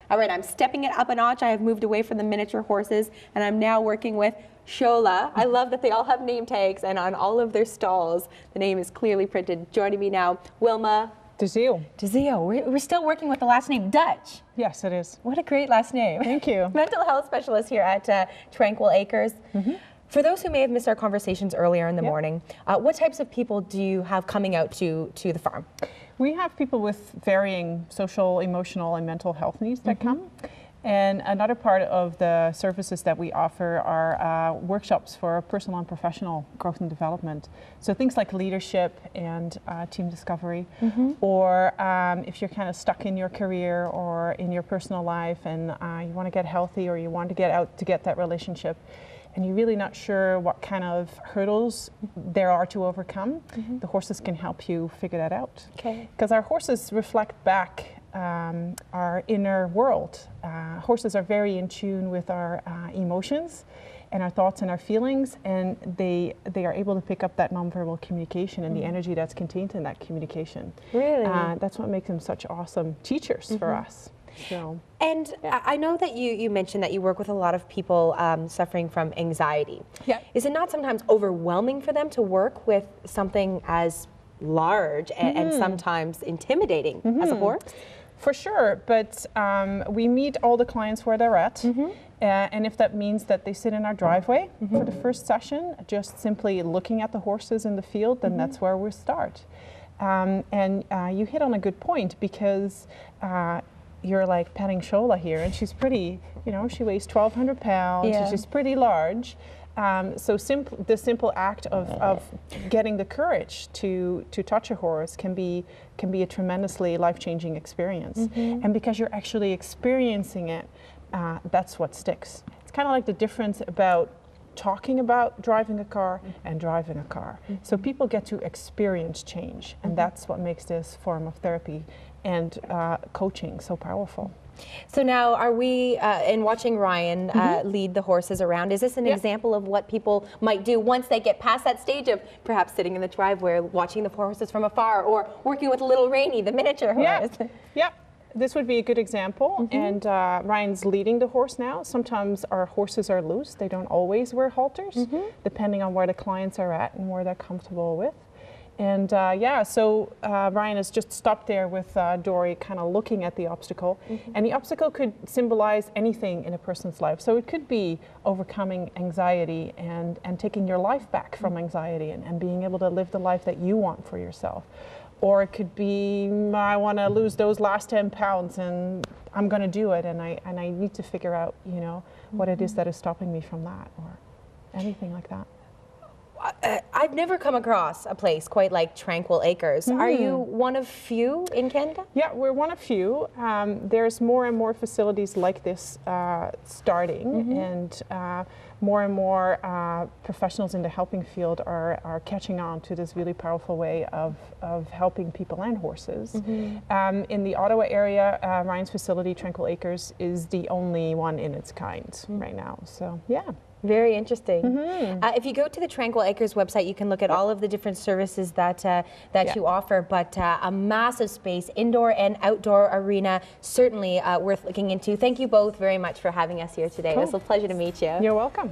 All right, I'm stepping it up a notch. I have moved away from the miniature horses, and I'm now working with Shola. I love that they all have name tags, and on all of their stalls, the name is clearly printed. Joining me now, Wilma DeZio. We're still working with the last name Dutch. Yes, it is. What a great last name. Thank you. Mental health specialist here at Tranquil Acres. For those who may have missed our conversations earlier in the morning, what types of people do you have coming out to the farm? We have people with varying social, emotional, and mental health needs that come. And another part of the services that we offer are workshops for personal and professional growth and development. So things like leadership and team discovery, or if you're kind of stuck in your career or in your personal life and you want to get healthy or you want to get out to get that relationship, and you're really not sure what kind of hurdles there are to overcome, the horses can help you figure that out. Because our horses reflect back our inner world. Horses are very in tune with our emotions and our thoughts and our feelings, and they are able to pick up that nonverbal communication and the energy that's contained in that communication. Really? That's what makes them such awesome teachers for us. So, and I know that you mentioned that you work with a lot of people suffering from anxiety. Is it not sometimes overwhelming for them to work with something as large and sometimes intimidating as a horse? For sure, but we meet all the clients where they're at. And if that means that they sit in our driveway for the first session, just simply looking at the horses in the field, then that's where we start. And you hit on a good point, because you're like petting Shola here, and she's pretty, you know, she weighs 1,200 pounds, she's pretty large. So the simple act of getting the courage to touch a horse can be a tremendously life-changing experience. And because you're actually experiencing it, that's what sticks. It's kind of like the difference about talking about driving a car and driving a car. So people get to experience change, and that's what makes this form of therapy and coaching so powerful. So now, are we, in watching Ryan lead the horses around, is this an example of what people might do once they get past that stage of perhaps sitting in the driveway, watching the horses from afar, or working with little Rainy, the miniature horse? This would be a good example, and Ryan's leading the horse now. Sometimes our horses are loose. They don't always wear halters, depending on where the clients are at and where they're comfortable with. And so Ryan has just stopped there with Dory, kind of looking at the obstacle. And the obstacle could symbolize anything in a person's life. So it could be overcoming anxiety and taking your life back from anxiety and being able to live the life that you want for yourself. Or it could be, I want to lose those last 10 pounds and I'm going to do it, and I need to figure out, you know, what it is that is stopping me from that, or anything like that. I've never come across a place quite like Tranquil Acres. Are you one of few in Canada? Yeah, we're one of few. There's more and more facilities like this starting, and more professionals in the helping field are catching on to this really powerful way of helping people and horses. In the Ottawa area, Ryan's facility, Tranquil Acres, is the only one in its kind right now. So, yeah. Very interesting. If you go to the Tranquil Acres website, you can look at all of the different services that you offer, but a massive space, indoor and outdoor arena, certainly worth looking into. Thank you both very much for having us here today. It was a pleasure to meet you. You're welcome.